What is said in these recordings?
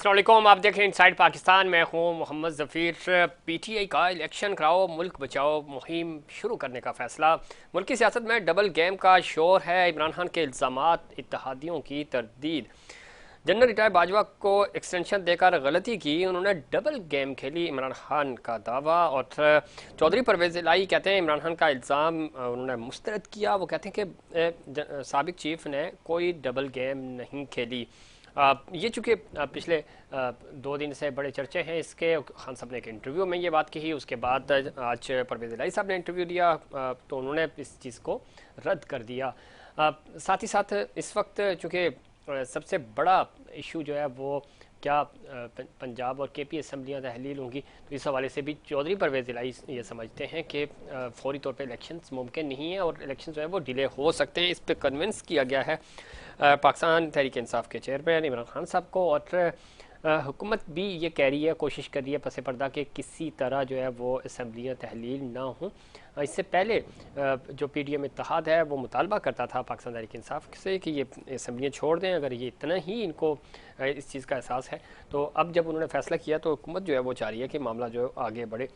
अस्सलाम वालेकुम, आप देख रहे हैं इनसाइड पाकिस्तान। मैं हूं मोहम्मद ज़फ़ीर। पीटीआई का इलेक्शन कराओ मुल्क बचाओ मुहिम शुरू करने का फैसला। मुल्क की सियासत में डबल गेम का शोर है। इमरान खान के इल्ज़ामात, इत्तेहादियों की तरदीद। जनरल रिटायर बाजवा को एक्सटेंशन देकर गलती की, उन्होंने डबल गेम खेली, इमरान खान का दावा। और चौधरी परवेज़ इलाही कहते हैं इमरान खान का इल्ज़ाम उन्होंने मुस्तरद किया। वो कहते हैं कि साबिक चीफ ने कोई डबल गेम नहीं खेली। ये चूँकि पिछले 2 दिन से बड़े चर्चे हैं इसके। खान साहब ने एक इंटरव्यू में ये बात कही, उसके बाद आज परवेज़ इलाही साहब ने इंटरव्यू दिया तो उन्होंने इस चीज़ को रद्द कर दिया। साथ ही साथ इस वक्त चूँकि सबसे बड़ा इशू जो है वो क्या पंजाब और केपी असम्बलियाँ तहलील होंगी, तो इस हवाले से भी चौधरी परवेज़ इलाही ये समझते हैं कि फौरी तौर पे इलेक्शंस मुमकिन नहीं है और इलेक्शन जो है वो डिले हो सकते हैं। इस पर कन्विंस किया गया है पाकिस्तान तहरीक इंसाफ के चेयरमैन इमरान खान साहब को। और हुकूमत भी ये कह रही है, कोशिश कर रही है पसे पर्दा कि किसी तरह जो है वो असम्बलियाँ तहलील ना हों। इससे पहले जो पीडीएम इत्तेहाद है वो मुतालबा करता था पाकिस्तान तहरीक इंसाफ से कि ये असम्बलियाँ छोड़ दें, अगर ये इतना ही इनको इस चीज़ का एहसास है। तो अब जब उन्होंने फैसला किया तो हुकूमत जो है वो चाह रही है कि मामला जो आगे बढ़े।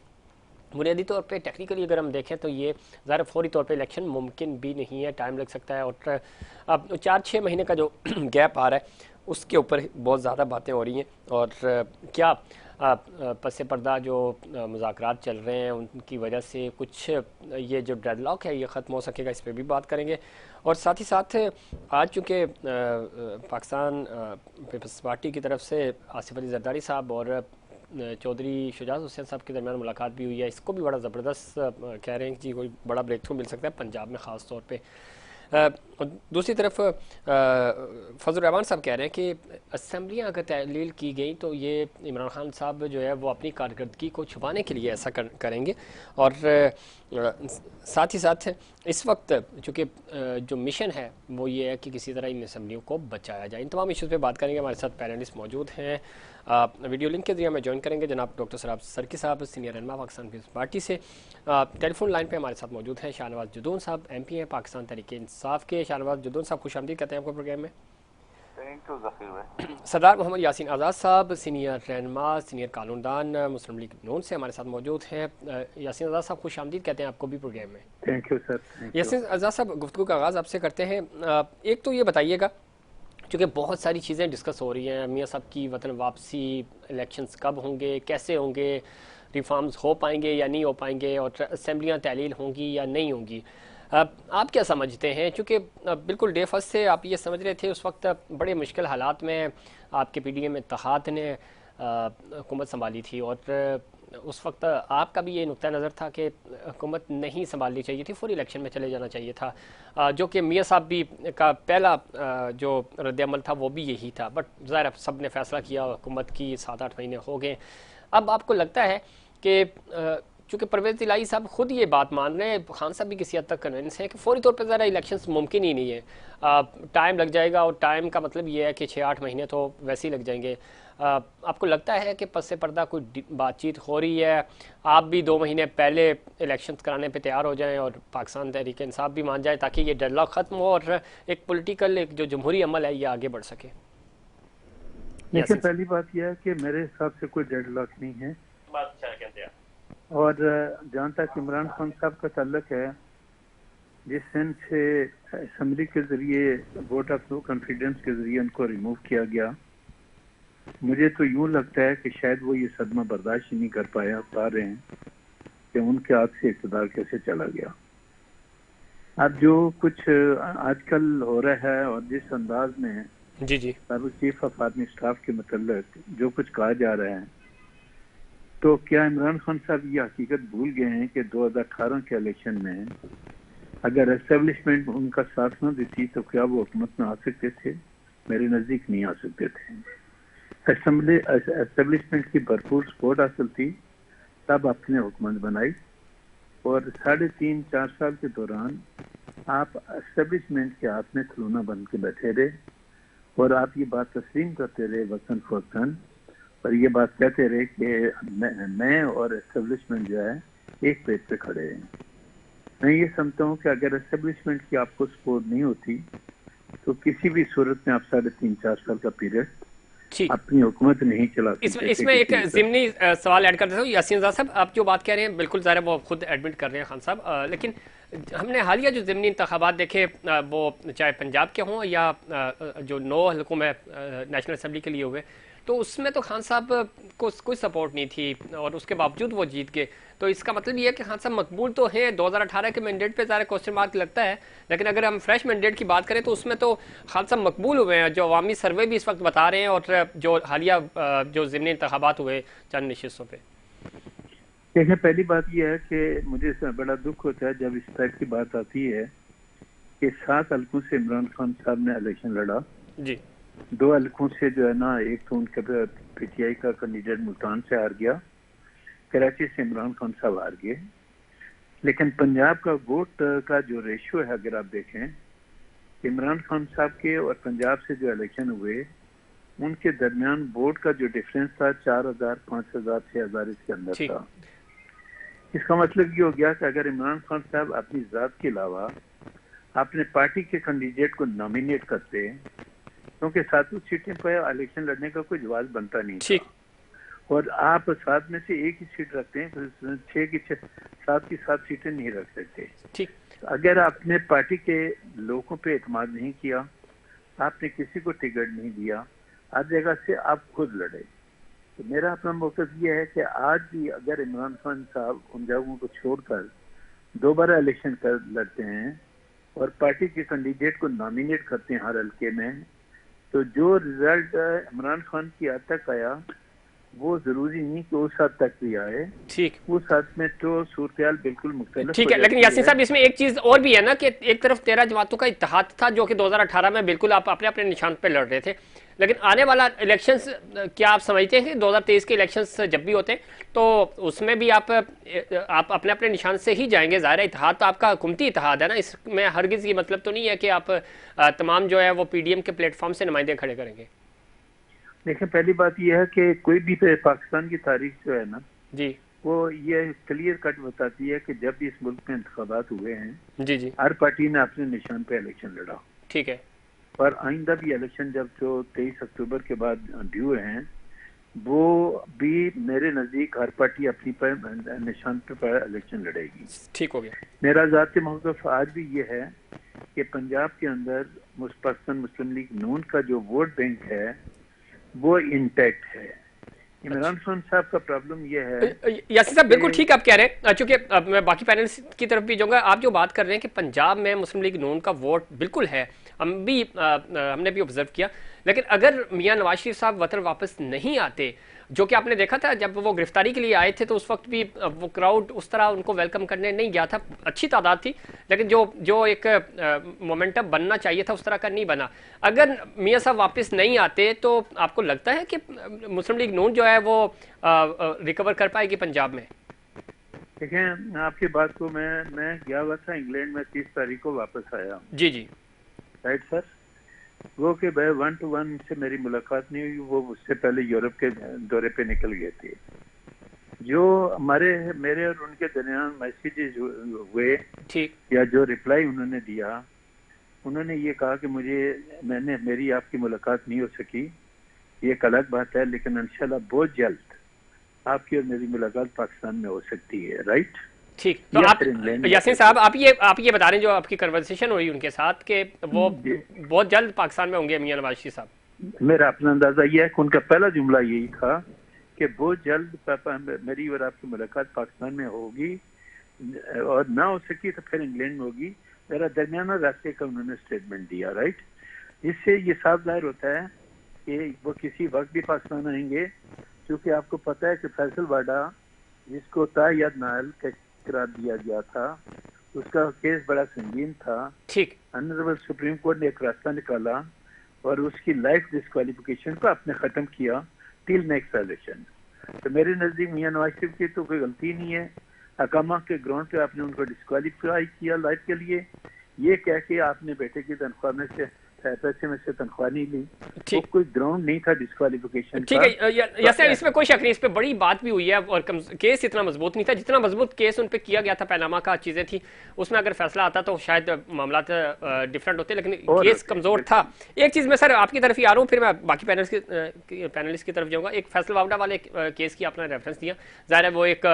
बुनियादी तौर पे टेक्निकली अगर हम देखें तो ये ज़रा फौरी तौर पे इलेक्शन मुमकिन भी नहीं है, टाइम लग सकता है। और अब 4-6 महीने का जो गैप आ रहा है उसके ऊपर बहुत ज़्यादा बातें हो रही हैं। और क्या पस पर्दा जो मुज़ाकरात चल रहे हैं उनकी वजह से कुछ ये जो डेडलॉक है ये ख़त्म हो सकेगा, इस पर भी बात करेंगे। और साथ ही साथ आज चूँकि पाकिस्तान पीपल्स पार्टी की तरफ से आसिफ अली जरदारी साहब और चौधरी शुजात हुसैन साहब के दरमियान मुलाकात भी हुई है, इसको भी बड़ा ज़बरदस्त कह रहे हैं कि कोई बड़ा ब्रेक थ्रू मिल सकता है पंजाब में ख़ास तौर पे। और दूसरी तरफ फजल रहमान साहब कह रहे हैं कि असम्बलियाँ अगर तहलील की गई तो ये इमरान खान साहब जो है वो अपनी कारकर्दगी को छुपाने के लिए ऐसा करेंगे। और साथ ही साथ इस वक्त चूँकि जो मिशन है वो ये है कि किसी तरह इन असम्बलियों को बचाया जाए। इन तमाम इशूज़ पे बात करेंगे। हमारे साथ पैनलिस्ट मौजूद हैं, वीडियो लिंक के जरिए हमें ज्वाइन करेंगे जनाब डॉक्टर सराब सरकी साहब, सीनियर रहनुमा पाकिस्तान पीपल्स पार्टी से। टेलीफोन लाइन पे हमारे साथ मौजूद हैं शाहनवाज जुदून साहब, एमपी हैं पाकिस्तान तहरीक इंसाफ के। शाहनवाज जुदून साहब खुश आमदीद कहते हैं आपको प्रोग्राम में। थैंक यू जकीर भाई। सरदार मोहम्मद यासीन आज़ाद साहब, सीनियर रहनुमा, सीनियर कानूनदान, मुस्लिम लीग नून से हमारे साथ मौजूद हैं। यासीन आज़ाद साहब खुश आमदीद कहते हैं आपको भी प्रोग्राम में। Thank you sir, thank you. Yasin Azad साहब गुफ्तगू का आगाज़ आपसे करते हैं। एक तो ये बताइएगा, क्योंकि बहुत सारी चीज़ें डिस्कस हो रही हैं, मियाँ साहब की वतन वापसी, इलेक्शंस कब होंगे, कैसे होंगे, रिफॉर्म्स हो पाएंगे या नहीं हो पाएंगे, और असम्बलियाँ तहलील होंगी या नहीं होंगी। आप क्या समझते हैं? क्योंकि बिल्कुल डे फर्स्ट से आप ये समझ रहे थे, उस वक्त बड़े मुश्किल हालात में आपके पीडीएम इत्तेहाद ने हुकूमत संभाली थी। और उस वक्त आपका भी ये नुक्ता नज़र था कि हुकूमत नहीं संभालनी चाहिए थी, फौरी इलेक्शन में चले जाना चाहिए था, जो कि मियाँ साहब भी का पहला जो रद्दअमल था वो भी यही था। बट ज़ाहिर सब ने फैसला किया, हुकूमत की 7-8 महीने हो गए। अब आपको लगता है कि चूँकि परवेज़ इलाही साहब खुद ये बात मान रहे हैं, खान साहब भी किसी हद तक कन्विंस हैं कि फौरी तौर पर ज़रा इलेक्शंस मुमकिन ही नहीं है, टाइम लग जाएगा। और टाइम का मतलब ये है कि 6-8 महीने तो वैसे ही लग जाएंगे। आपको लगता है कि पस पर्दा कोई बातचीत हो रही है, आप भी 2 महीने पहले इलेक्शंस कराने पे तैयार हो जाएं और पाकिस्तान तहरीक इंसाफ भी मान जाए, ताकि ये डेडलॉक ख़त्म हो और एक पॉलिटिकल एक जो जमहूरी अमल है ये आगे बढ़ सके? देखिए, पहली बात यह है कि मेरे हिसाब से कोई डेडलॉक नहीं है। बात अच्छा कहते हैं। और जहाँ तक इमरान खान साहब का ताल्लुक है, जिस दिन से असम्बली के जरिए वोट ऑफ नो कॉन्फिडेंस के जरिए उनको रिमूव किया गया, मुझे तो यूं लगता है कि शायद वो ये सदमा बर्दाश्त ही नहीं कर पा रहे हैं कि उनके हाथ से इक़्तिदार कैसे चला गया। अब जो कुछ आजकल हो रहा है और जिस अंदाज में जी जी चीफ ऑफ आर्मी स्टाफ के मतलब जो कुछ कहा जा रहा है, तो क्या इमरान खान साहब ये हकीकत भूल गए हैं कि 2018 के इलेक्शन में अगर एस्टेब्लिशमेंट उनका साथ न देती तो क्या वो हुकूमत में आ सकते थे? मेरे नज़दीक नहीं आ सकते थे। एस्टेब्लिशमेंट की भरपूर सपोर्ट हासिल थी, तब आपने हुकूमत बनाई। और 3.5-4 साल के दौरान आप एस्टेब्लिशमेंट के हाथ में खिलौना बन के बैठे रहे और आप ये बात तस्लीम करते रहे वतन फौतन, और ये बात कहते रहे कि मैं और एस्टेब्लिशमेंट जो है एक पेज पे खड़े हैं। मैं ये समझता हूँ कि अगर एस्टेब्लिशमेंट की आपको सपोर्ट नहीं होती तो किसी भी सूरत में आप 3.5-4 साल का पीरियड अपनी हुकूमत नहीं चला सकते। इसमें एक ज़िमनी सवाल ऐड कर देता हूँ। यासीन रज़ा साहब, आप जो बात कह रहे हैं बिल्कुल ज़ाहिर है वो खुद एडमिट कर रहे हैं खान साहब, लेकिन हमने हालिया जो ज़िमनी इंतखाबात देखे, वो चाहे पंजाब के हों या जो 9 हलकों में नेशनल असम्बली के लिए हुए, तो उसमें तो खान साहब को कोई सपोर्ट नहीं थी और उसके बावजूद वो जीत गए। तो इसका मतलब ये है कि खान साहब मकबूल तो हैं, 2018 के मैंडेट पे ज़्यादा क्वेश्चन मार्क लगता है, लेकिन अगर हम फ्रेश मैंडेट की बात करें तो उसमें तो खान साहब मकबूल हुए हैं, जो अवामी सर्वे भी इस वक्त बता रहे हैं, और जो हालिया जो ज़िमनी इंतखाबात हुए चंद नशिस्तों पर। देखिए, पहली बात यह है कि मुझे बड़ा दुख होता है जब इस टाइप की बात आती है कि 7 हलकों से इमरान खान साहब ने इलेक्शन लड़ा जी। 2 हलकों से जो है ना, एक तो उनके पीटीआई का कैंडिडेट मुल्तान से हार गया, कराची से इमरान खान साहब हार गए। लेकिन पंजाब का वोट का जो रेशियो है, अगर आप देखें, इमरान खान साहब के और पंजाब से जो इलेक्शन हुए उनके दरमियान वोट का जो डिफरेंस था 4000, 5000, 6000 इसके अंदर था। इसका मतलब ये हो गया कि अगर इमरान खान साहब अपनी जात के अलावा अपने पार्टी के कैंडिडेट को नॉमिनेट करते, क्योंकि 7 सीटें पर इलेक्शन लड़ने का कोई जवाब बनता नहीं था, और आप 7 में से एक ही सीट रखते हैं, तो 6 की 7 की 7 सीटें नहीं रख सकते। ठीक। अगर आपने पार्टी के लोगों पे एतमाद नहीं किया, आपने किसी को टिकट नहीं दिया, हर जगह से आप खुद लड़े, तो मेरा अपना मौक़िफ़ ये है कि आज भी अगर इमरान खान साहब उन जगहों को छोड़कर दोबारा इलेक्शन कर लड़ते हैं और पार्टी के कैंडिडेट को नॉमिनेट करते हैं हर हल्के में, तो जो रिजल्ट इमरान खान की हद तक आया वो जरूरी नहीं कि उस हद तक भी आए। ठीक, उस हद में तो सूरत बिल्कुल मुख्तलिफ। ठीक है, लेकिन यासीन साहब इसमें एक चीज और भी है ना कि एक तरफ 13 जमातों का इत्तेहाद था जो कि 2018 में बिल्कुल आप अपने अपने निशान पे लड़ रहे थे, लेकिन आने वाला इलेक्शंस, क्या आप समझते हैं कि 2023 के इलेक्शंस जब भी होते हैं तो उसमें भी आप अपने अपने निशान से ही जाएंगे? ज़ाहिर है इत्तेहाद तो आपका हुकूमती इत्तेहाद है ना, इसमें हरगिज़ ये मतलब तो नहीं है कि आप तमाम जो है वो पीडीएम के प्लेटफॉर्म से नुमाइंदे खड़े करेंगे। देखिए, पहली बात यह है कि कोई भी पाकिस्तान की तारीख जो है ना जी, वो ये क्लियर कट बताती है कि जब भी इस मुल्क में इंतखाबात हुए हैं जी जी, हर पार्टी ने अपने निशान पे इलेक्शन लड़ा। ठीक है। और आइंदा भी इलेक्शन जब जो 23 अक्टूबर के बाद ड्यू हैं, वो भी मेरे नज़दीक हर पार्टी अपनी पर निशान पे इलेक्शन लड़ेगी। ठीक हो गया। मेरा मेरा ज़ाती मौक़िफ़ आज भी ये है कि पंजाब के अंदर पाकिस्तान मुस्लिम लीग नून का जो वोट बैंक है वो इंटैक्ट है। इमरान खान साहब का प्रॉब्लम ये है। यासीन साहब बिल्कुल ठीक आप कह रहे हैं, चूंकि अब मैं बाकी पैनल्स की तरफ भी जाऊंगा। आप जो बात कर रहे हैं कि पंजाब में मुस्लिम लीग नून का वोट बिल्कुल है, हमने भी ऑब्जर्व किया, लेकिन अगर मियां नवाज शरीफ साहब वतन वापस नहीं आते, जो कि आपने देखा था जब वो गिरफ्तारी के लिए आए थे तो उस वक्त भी वो क्राउड उस तरह उनको वेलकम करने नहीं गया था, अच्छी तादाद थी, लेकिन जो एक मोमेंटम बनना चाहिए था उस तरह का नहीं बना। अगर मियां साहब वापस नहीं आते तो आपको लगता है कि मुस्लिम लीग नून जो है वो रिकवर कर पाएगी पंजाब में? देखें, आपकी बात को मैं गया हुआ था इंग्लैंड में, 30 तारीख को वापस आया। जी जी, राइट सर। वो कि 1 to 1 से मेरी मुलाकात नहीं हुई, वो उससे पहले यूरोप के दौरे पे निकल गए थे। जो मेरे और उनके दरमियान मैसेजेस हुए, ठीक, या जो रिप्लाई उन्होंने दिया, उन्होंने ये कहा कि मेरी आपकी मुलाकात नहीं हो सकी, ये एक अलग बात है, लेकिन इंशाल्लाह बहुत जल्द आपकी और मेरी मुलाकात पाकिस्तान में हो सकती है। राइट, ठीक। तो आप यासीन साहब आप ये बता रहे हैं जो आपकी कन्वर्सेशन हुई उनके साथ कि वो बहुत जल्द पाकिस्तान में होंगे मियां नवाज शरीफ साहब? मेरा अपना अंदाजा ये है कि उनका पहला जुमला यही था कि बहुत जल्द पापा मेरी और आपकी मुलाकात पाकिस्तान में होगी, और ना हो सकी तो फिर इंग्लैंड में होगी। मेरा दरमियाना रास्ते का उन्होंने स्टेटमेंट दिया। राइट, इससे ये साफ जाहिर होता है कि वो किसी वक्त भी पाकिस्तान आएंगे, क्योंकि आपको पता है कि फैसल वाडा जिसको तायद नाल करार दिया गया था, उसका केस बड़ा संगीन था। ठीक, ऑनरेबल सुप्रीम कोर्ट ने एक रास्ता निकाला और उसकी लाइफ डिस्क्वालिफिकेशन को आपने खत्म किया टिल नेक्स्ट इलेक्शन। तो मेरे नजदीक मियां नवाज शरीफ की तो कोई गलती नहीं है, अकामा के ग्राउंड पे आपने उनको डिस्क्वालीफाई किया लाइफ के लिए, ये कह के आपने बेटे की तनख्वाह में से है, पैसे में से तनख्वाह नहीं ली, वो ठीक कोई ग्राउंड नहीं था डिस्क्वालिफिकेशन ठीक का। है यासर, इसमें कोई शक नहीं, इस पे बड़ी बात भी हुई है और केस इतना मजबूत नहीं था जितना मजबूत केस उन पे किया गया था। पैनामा का चीजें थी, उसमें अगर फैसला आता तो शायद मामला डिफरेंट होते, लेकिन केस कमजोर था। एक चीज मैं सर आपकी तरफ ही आ रहा हूँ, फिर मैं बाकी पैनलिस्ट की तरफ जाऊंगा। एक फैसला वावड़ा वाले केस की आपने रेफरेंस दिया, जाहिर है वो एक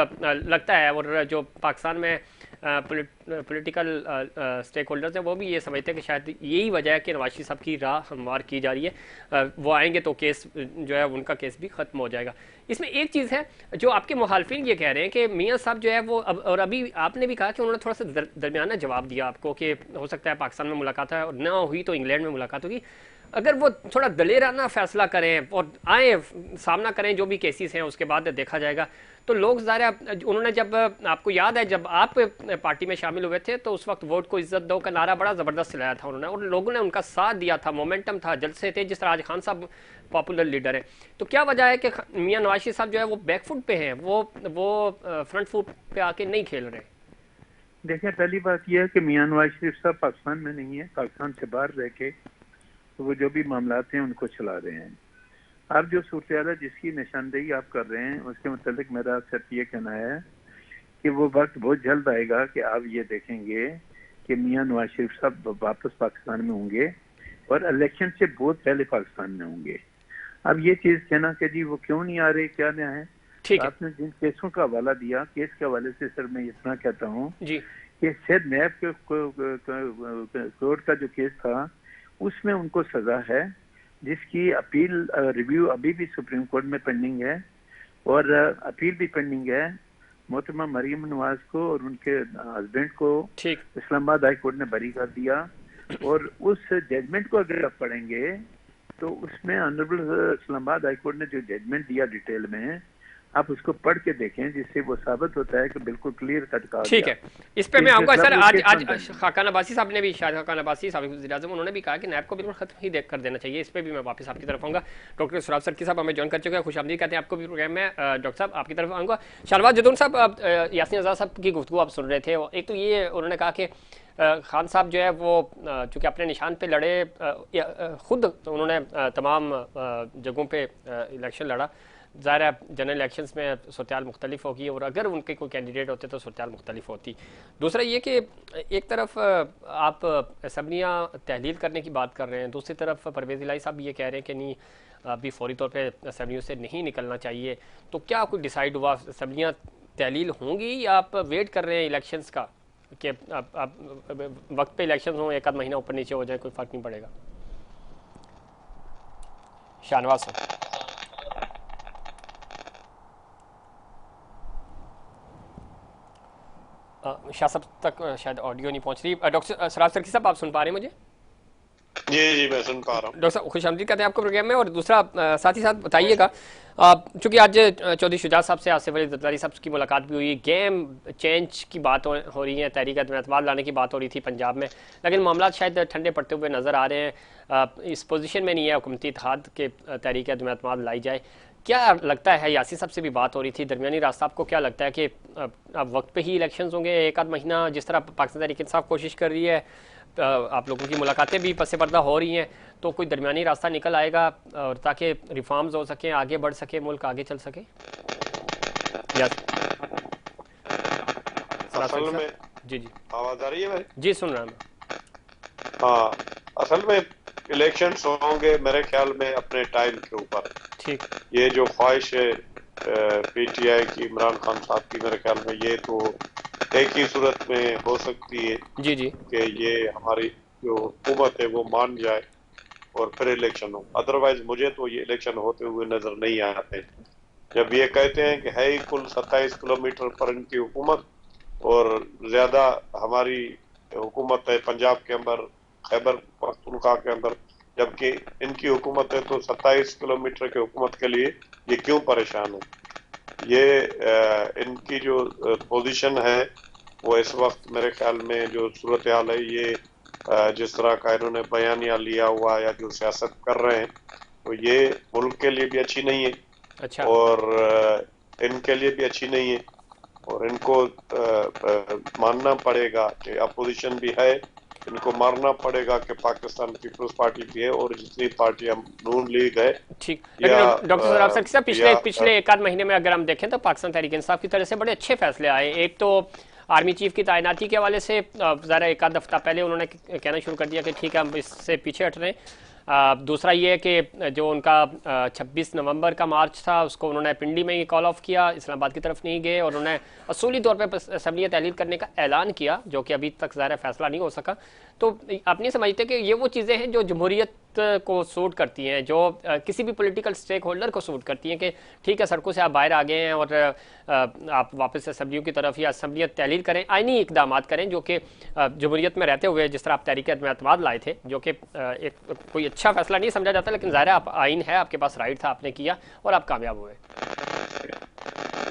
लगता है, और जो पाकिस्तान में पॉलिटिकल स्टेक होल्डर्स हैं वो भी ये समझते हैं कि शायद यही वजह है कि नवाज शरीफ साहब की राह हमवार की जा रही है। वो आएंगे तो केस जो है उनका केस भी ख़त्म हो जाएगा। इसमें एक चीज़ है जो आपके मुखालफिन ये कह रहे हैं कि मियाँ साहब जो है वो और अभी आपने भी कहा कि उन्होंने थोड़ा सा दरमियाना जवाब दिया आपको कि हो सकता है पाकिस्तान में मुलाकात है और ना हुई तो इंग्लैंड में मुलाकात होगी। अगर वो थोड़ा दलेराना फैसला करें और आए सामना करें जो भी केसेस हैं, उसके बाद देखा जाएगा। तो लोग ज़ाहिर, उन्होंने जब आपको याद है जब आप पार्टी में शामिल हुए थे तो उस वक्त वोट को इज्जत दो का नारा बड़ा ज़बरदस्त चलाया था उन्होंने, और लोगों ने उनका साथ दिया था, मोमेंटम था, जलसे थे। जिस तरह आज खान साहब पॉपुलर लीडर हैं, तो क्या वजह है कि मियाँ नवाज शरीफ साहब जो है वो बैकफुट पे हैं, वो फ्रंट फुट पे आके नहीं खेल रहे? देखिए, पहली बात यह है कि मियाँ नवाज शरीफ साहब पाकिस्तान में नहीं है, पाकिस्तान से बाहर रह के तो वो जो भी मामलात हैं उनको चला रहे हैं। आप जो सूरत है जिसकी निशानदेही आप कर रहे हैं उसके मुतालिक मेरा सिर्फ ये कहना है कि वो वक्त बहुत जल्द आएगा कि आप ये देखेंगे कि मियाँ नवाज शरीफ साहब वापस पाकिस्तान में होंगे और इलेक्शन से बहुत पहले पाकिस्तान में होंगे। अब ये चीज कहना कि जी वो क्यों नहीं आ रहे, क्या नया है। आपने जिन केसों का हवाला दिया, केस के हवाले से सर मैं इतना कहता हूँ कि शायद नैब के कोर्ट का जो केस था उसमें उनको सजा है, जिसकी अपील रिव्यू अभी भी सुप्रीम कोर्ट में पेंडिंग है और अपील भी पेंडिंग है। मोहतरमा मरियम नवाज को और उनके हस्बैंड को इस्लामाबाद हाई कोर्ट ने बरी कर दिया, और उस जजमेंट को अगर आप पढ़ेंगे तो उसमें ऑनरेबल इस्लामाबाद हाई कोर्ट ने जो जजमेंट दिया डिटेल में, आप उसको पढ़ के देखें, जिससे वो साबित होता है कि बिल्कुल क्लियर कट कहा। ठीक है, इस पे मैं आऊंगा सर। आज खाकान अब्बासी साहब ने भी, शायद खाकान अब्बासी साबिक वज़ीर-ए-आज़म, उन्होंने भी कहा कि नैब को बिल्कुल खत्म ही कर देना चाहिए। इस पे भी मैं वापस आपकी तरफ आऊंगा। डॉक्टर सुराब सरकी साहब हमें ज्वाइन कर चुके हैं, खुशामदीद कहते हैं आपको भी प्रोग्राम में। डॉक्टर साहब आपकी तरफ आऊंगा। शाहनवाज जदून साहब, यासीन आज़ाद साहब की गुफ्तगू आप सुन रहे थे। एक तो ये उन्होंने कहा कि खान साहब जो है वो चूँकि अपने निशान पे लड़े, खुद उन्होंने तमाम जगहों पे इलेक्शन लड़ा, ज़ाहिर है जनरल इलेक्शंस में सूरत मुख्तलिफ होगी और अगर उनके कोई कैंडिडेट होते तो सूरत मुख्तलिफ होती। दूसरा ये कि एक तरफ आप असम्बलियाँ तहलील करने की बात कर रहे हैं, दूसरी तरफ परवेज़ इलाही साहब ये कह रहे हैं कि नहीं अभी फौरी तौर पे असम्बलियों से नहीं निकलना चाहिए। तो क्या कोई डिसाइड हुआ, असम्बलियाँ तहलील होंगी या आप वेट कर रहे हैं इलेक्शंस का कि आप वक्त पे इलेक्शन हों, एक आध महीना ऊपर नीचे हो जाए, कोई फ़र्क नहीं पड़ेगा? शाहनवाज साहब। शाह साहब तक शायद ऑडियो नहीं पहुंच रही। डॉक्टर सराब सरकी साहब आप सुन पा रहे हैं मुझे? जी मैं सुन पा रहा हूँ। डॉक्टर साहब खुशामदीद कहते हैं आपको प्रोग्राम में। और दूसरा साथ ही साथ बताइएगा, चूँकि आज चौधरी शुजात साहब से आसिफ अली जरदारी साहब की मुलाकात भी हुई, गेम चेंज की बात हो रही है, तहरीक अदम-ए-एतमाद लाने की बात हो रही थी पंजाब में, लेकिन मामला शायद ठंडे पड़ते हुए नज़र आ रहे हैं। इस पोजीशन में नहीं है हुकूमती इत्तेहाद के तहरीक अदम-ए-एतमाद लाई जाए। क्या लगता है, यासीन साहब से भी बात हो रही थी, दरमियानी रास्ता आपको क्या लगता है कि अब वक्त पे ही इलेक्शंस होंगे, एक आध महीना जिस तरह पाकिस्तान तहरीक इंसाफ कोशिश कर रही है, आप लोगों की मुलाकातें भी पसे पर्दा हो रही हैं, तो कोई दरमियानी रास्ता निकल आएगा और ताकि रिफॉर्म्स हो सकें, आगे बढ़ सके, मुल्क आगे चल सके? असल में जी आवाज आ रही है भाई? जी सुन रहा हूँ। हाँ, असल में इलेक्शंस होंगे मेरे ख्याल में अपने टाइम के ऊपर। ठीक, ये जो ख्वाहिश है पीटीआई की, इमरान खान साहब की, मेरे ख्याल में ये तो एक ही सूरत में हो सकती है जी कि ये हमारी जो हुकूमत है वो मान जाए और फिर इलेक्शन हो। अदरवाइज मुझे तो ये इलेक्शन होते हुए नजर नहीं आते। जब ये कहते हैं कि है ही कुल 27 किलोमीटर पर इनकी हुकूमत और ज्यादा हमारी हुकूमत है पंजाब के अंदर, खैबर पख्तूनख्वा के अंदर, जबकि इनकी हुकूमत है तो 27 किलोमीटर की हुकूमत के लिए ये क्यों परेशान है। ये इनकी जो पोजीशन है वो इस वक्त मेरे ख्याल में जो सूरत हाल है, ये जिस तरह का इन्होंने बयानिया लिया हुआ या जो सियासत कर रहे हैं, तो ये मुल्क के लिए भी अच्छी नहीं है। अच्छा। और इनके लिए भी अच्छी नहीं है और इनको मानना पड़ेगा कि अपोजिशन भी है इनको मारना पड़ेगा कि पाकिस्तान पीपल्स पार्टी भी है और जितनी पार्टियां नून लीग है ठीक, या लेकिन डॉक्टर सराफ सर साहब पिछले या पिछले एक आध महीने में अगर हम देखें तो पाकिस्तान तहरीक इंसाफ की तरफ से बड़े अच्छे फैसले आए। एक तो आर्मी चीफ की तैनाती के हवाले से ज़रा एक आध हफ्ता पहले उन्होंने कहना शुरू कर दिया कि ठीक है हम इससे पीछे हट रहे हैं। दूसरा ये है कि जो उनका 26 नवंबर का मार्च था उसको उन्होंने पिंडी में ही कॉल ऑफ किया, इस्लामाबाद की तरफ नहीं गए और उन्होंने असूली तौर पर असम्बलियाँ तहलील करने का ऐलान किया, जो कि अभी तक ज़ाहिर फैसला नहीं हो सका। तो आप नहीं समझते कि ये वो चीज़ें हैं जो जमहूरियत को सूट करती हैं, जो किसी भी पॉलिटिकल स्टेक होल्डर को सूट करती हैं कि ठीक है सड़कों से आप बाहर आ गए हैं और आप वापस असम्बलियों की तरफ या असम्बलियाँ तहलील करें, आइनी इकदाम करें जो कि जमहूरियत में रहते हुए जिस तरह आप तहरीक एतमाद लाए थे, जो कि एक कोई अच्छा फैसला नहीं समझा जाता, लेकिन ज़ाहिर आप आइन है, आपके पास राइट था, आपने किया और आप कामयाब हुए।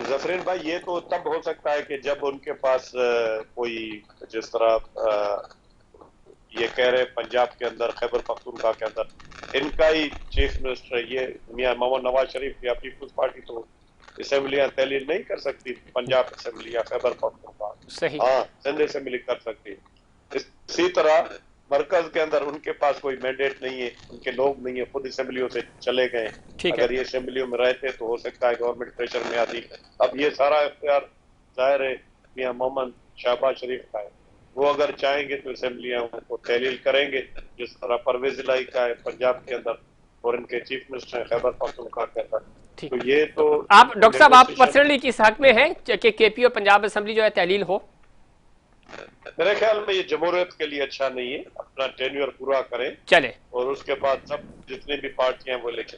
जफरीन भाई ये तो तब हो सकता है कि जब उनके पास कोई जिस तरह ये कह रहे पंजाब के अंदर खैबर पख्तूनख्वा के अंदर इनका ही चीफ मिनिस्टर ये मियां मोहम्मद नवाज शरीफ या पीपल्स पार्टी तो असेंबलियां तहलील नहीं कर सकती, पंजाब असेंबली या खैबर पख्तूनख्वा, सही, हाँ सिंध असेंबली कर सकती। इसी तरह मरकज के अंदर उनके पास कोई मैंडेट नहीं है, उनके लोग नहीं है, खुद असेंबलियों से चले गए। अगर ये असेंबलियों में रहते तो हो सकता है गवर्नमेंट प्रेशर में आती। अब ये सारा इख्तियार जाहिर है मियां मोहम्मद शहबाज शरीफ का है, वो अगर चाहेंगे तो असेंबलियां को तहलील करेंगे, जिस तरह परवेज इलाही का है पंजाब के अंदर और इनके चीफ मिनिस्टर खैबर पख्तूनख्वा के अंदर। तो ये तो आप डॉक्टर साहब आप पर्सनली किस हक में हैं कि केपी और पंजाब असेंबली जो है तहलील हो? मेरे ख्याल में ये जमहूरियत के लिए अच्छा नहीं है, अपना टेन्योर पूरा करें चले और उसके बाद सब जितनी भी पार्टियां वो इलेक्शन।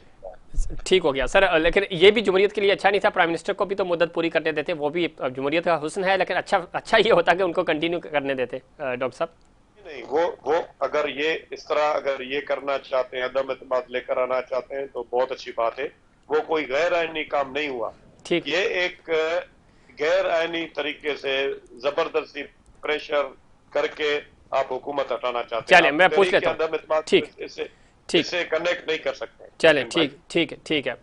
ठीक हो गया सर, लेकिन ये भी जमहूरियत के लिए अच्छा नहीं था, प्राइम मिनिस्टर को भी तो मुद्दत पूरी करने देते, वो भी जमहूरियत का हुस्न है, लेकिन अच्छा ये होता कि उनको कंटिन्यू करने देते डॉक्टर साहब। नहीं वो अगर ये इस तरह अगर ये करना चाहते हैं, अदम एतमाद लेकर आना चाहते हैं तो बहुत अच्छी बात है, वो कोई गैर आईनी काम नहीं हुआ। ठीक, ये एक गैर आईनी तरीके से जबरदस्ती प्रेशर करके आप हुकूमत हटाना चाहते हैं। चले मैं पूछ लेता हूँ, ठीक इससे कनेक्ट नहीं कर सकते। चले ठीक है।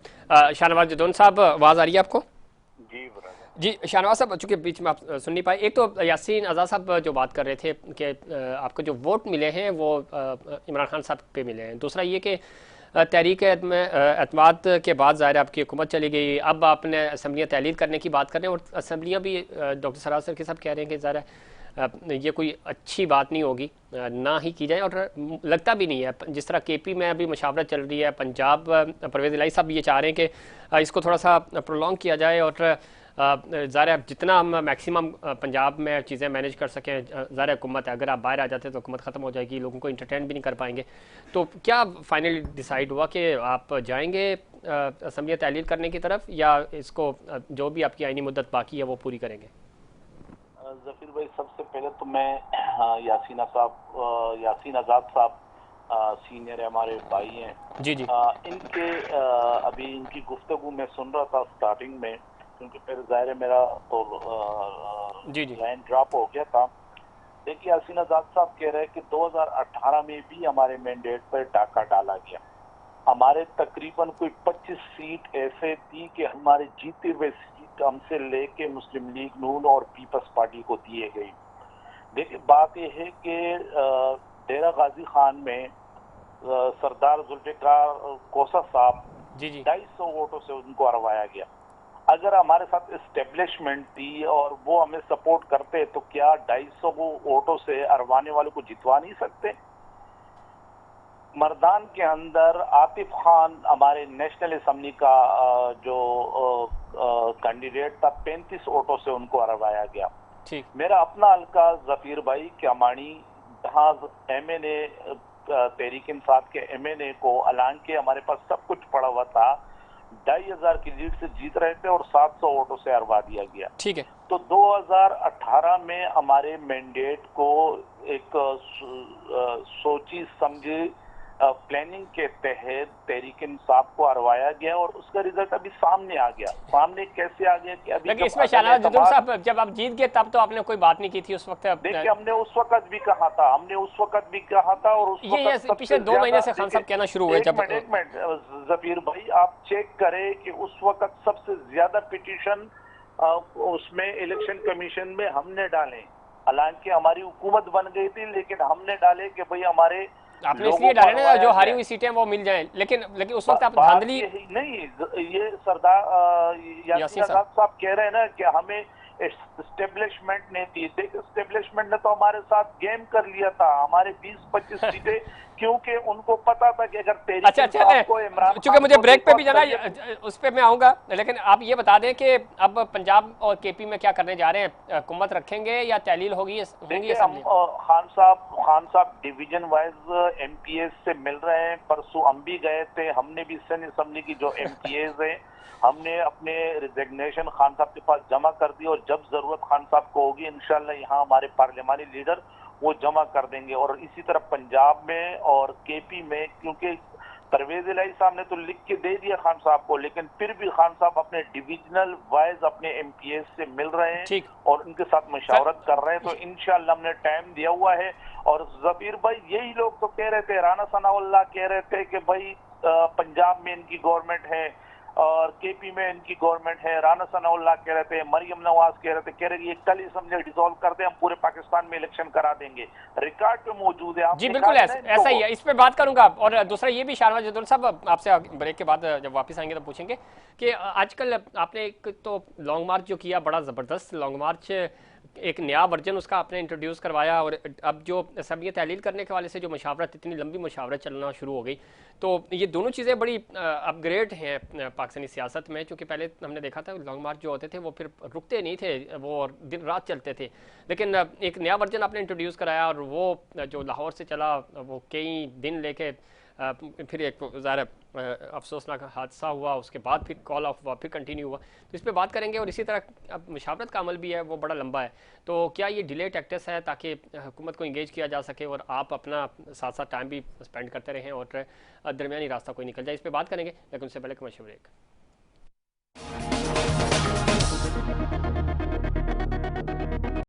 शाहनवाज जदौन साहब आवाज़ आ रही है आपको? जी शाहनवाज साहब, चूंकि बीच में आप सुन नहीं पाए, एक तो यासीन आज़ाद साहब जो बात कर रहे थे कि आपको जो वोट मिले हैं वो इमरान खान साहब पे मिले हैं। दूसरा ये कि तहरीक एतमाद के बाद ज़ाहिर आपकी हुकूमत चली गई, अब आपने असम्बलियाँ तहलील करने की बात कर रहे हैं और असम्बलियाँ भी डॉक्टर सराज सर के साहब कह रहे हैं कि ज़ाहिर ये कोई अच्छी बात नहीं होगी, ना ही की जाए, और लगता भी नहीं है। जिस तरह केपी में अभी मशावरत चल रही है, पंजाब परवेज़ इलाही साहब ये चाह रहे हैं कि इसको थोड़ा सा प्रोलॉन्ग किया जाए और ज़ाहिर जितना हम मैक्सिमम पंजाब में चीज़ें मैनेज कर सकें, ज़ाहिर हुकूमत है, अगर आप बाहर आ जाते तो हुकूमत ख़त्म हो जाएगी, लोगों को इंटरटेन भी नहीं कर पाएंगे। तो क्या फाइनली डिसाइड हुआ कि आप जाएंगे असम्बलियाँ तहलील करने की तरफ, या इसको जो भी आपकी आईनी मुद्दत बाकी है वो पूरी करेंगे? जफीर भाई, सबसे पहले तो मैं यासीन आज़ाद साहब सीनियर है, हमारे भाई हैं जी, इनके अभी इनकी गुफ्तगू में सुन रहा था स्टार्टिंग में, क्योंकि फिर जाहिर है मेरा तो लाइन ड्रॉप हो गया था। देखिए यासीन आज़ाद साहब कह रहे हैं कि 2018 में भी हमारे मैंडेट पर डाका डाला गया, हमारे तकरीबन कोई 25 सीट ऐसे थी कि हमारे जीते हुए सीट हमसे लेके मुस्लिम लीग नून और पीपल्स पार्टी को दिए गई। देखिए बात यह है कि डेरा गाजी खान में सरदार जुल्फिकार कोसा साहब 250 वोटों से उनको हरवाया गया। अगर हमारे साथ एस्टेब्लिशमेंट थी और वो हमें सपोर्ट करते तो क्या 250 वोटों से हरवाने वालों को जितवा नहीं सकते? मर्दान के अंदर आतिफ खान हमारे नेशनल असेंबली का जो कैंडिडेट था, 35 वोटों से उनको हरवाया गया। मेरा अपना हल्का जफीर भाई क्यामानी, जहां एमएनए तहरीक इंसाफ के एमएनए को ऐलान के हमारे पास सब कुछ पड़ा हुआ था, 2500 की लीड से जीत रहे थे और 700 वोटों से हरवा दिया गया। ठीक है। तो 2018 में हमारे मैंडेट को एक सोची समझी प्लानिंग के तहत तहरीक इंसाफ को हरवाया गया और उसका रिजल्ट अभी सामने आ गया। सामने कैसे आ गया कि अभी इसमें शाहनवाज जदौन साहब जब आप जीत गए तब तो आपने कोई बात नहीं की थी उस वक्त? देखिए हमने उस वक्त भी कहा था, और उस वक्त पिछले 2 महीने से खान साहब कहना शुरू हुए। जब एक मिनट जफीर भाई, आप चेक करें कि उस वक्त सबसे ज्यादा पिटीशन उसमें इलेक्शन कमीशन में हमने डाले, हालांकि हमारी हुकूमत बन गई थी, लेकिन हमने डाले कि भाई हमारे आपने इसलिए डाले ना जो हारी हुई सीटें वो मिल जाएं, लेकिन उस वक्त आप धांधली नहीं, ये सरदार यासीन आजाद साहब कह रहे हैं ना कि हमें एस्टेब्लिशमेंट ने दी। देख, एस्टेब्लिशमेंट ने तो हमारे साथ गेम कर लिया था, हमारे 20-25 सीटें, क्योंकि उनको पता था कि अगर अच्छा चूंकि मुझे ब्रेक पे भी जाना, उस पर मैं आऊंगा, लेकिन आप ये बता दें कि अब पंजाब और केपी में क्या करने जा रहे हैं? हुकूमत रखेंगे या तहलील होगी? खान साहब डिवीजन वाइज एमपीएस से मिल रहे हैं। परसों हम भी गए थे, हमने भी सिंध असेंबली की जो एमपीएस है हमने अपने रिजिग्नेशन खान साहब के पास जमा कर दी, और जब जरूरत खान साहब को होगी इंशाल्लाह यहाँ हमारे पार्लियामानी लीडर वो जमा कर देंगे। और इसी तरह पंजाब में और केपी में, क्योंकि परवेज इलाही साहब ने तो लिख के दे दिया खान साहब को, लेकिन फिर भी खान साहब अपने डिविजनल वाइज अपने एमपीएस से मिल रहे हैं और उनके साथ मशावरत कर रहे हैं। तो इंशाल्लाह हमने टाइम दिया हुआ है। और जफीर भाई, यही लोग तो कह रहे थे, राना सनाउल्लाह कह रहे थे कि भाई पंजाब में इनकी गवर्नमेंट है और केपी में इनकी गवर्नमेंट है। राना सनाउल्लाह कह रहे थे, मरियम नवाज कह रहे थे ये कल ही समझे डिसॉल्व कर दे, हम पूरे पाकिस्तान में इलेक्शन करा देंगे। रिकॉर्ड पे मौजूद है। जी बिल्कुल ऐसा ही है, इस पे बात करूंगा। और दूसरा ये भी शाहनवाज जदौल साहब, आपसे ब्रेक के बाद जब वापस आएंगे तो पूछेंगे कि आजकल आपने एक तो लॉन्ग मार्च जो किया, बड़ा ज़बरदस्त लॉन्ग मार्च, एक नया वर्जन उसका आपने इंट्रोड्यूस करवाया, और अब जो असम्बली तहलील करने के वाले से जो मशावरत, इतनी लंबी मशावरत चलना शुरू हो गई, तो ये दोनों चीज़ें बड़ी अपग्रेड हैं पाकिस्तानी सियासत में। क्योंकि पहले हमने देखा था लॉन्ग मार्च जो होते थे वो फिर रुकते नहीं थे, वो दिन रात चलते थे, लेकिन एक नया वर्जन आपने इंट्रोड्यूस कराया और वो जो लाहौर से चला वो कई दिन लेके फिर एक ज़ाहिर अफसोसनाक हादसा हुआ, उसके बाद फिर कॉल ऑफ हुआ, फिर कंटिन्यू हुआ। तो इस पे बात करेंगे। और इसी तरह अब मशावरत का अमल भी है, वो बड़ा लंबा है, तो क्या ये डिले टैक्टिक्स है ताकि हुकूमत को इंगेज किया जा सके और आप अपना साथ साथ टाइम भी स्पेंड करते रहें और दरमियानी रास्ता कोई निकल जाए? इस पर बात करेंगे, लेकिन उससे पहले कमर्शियल ब्रेक।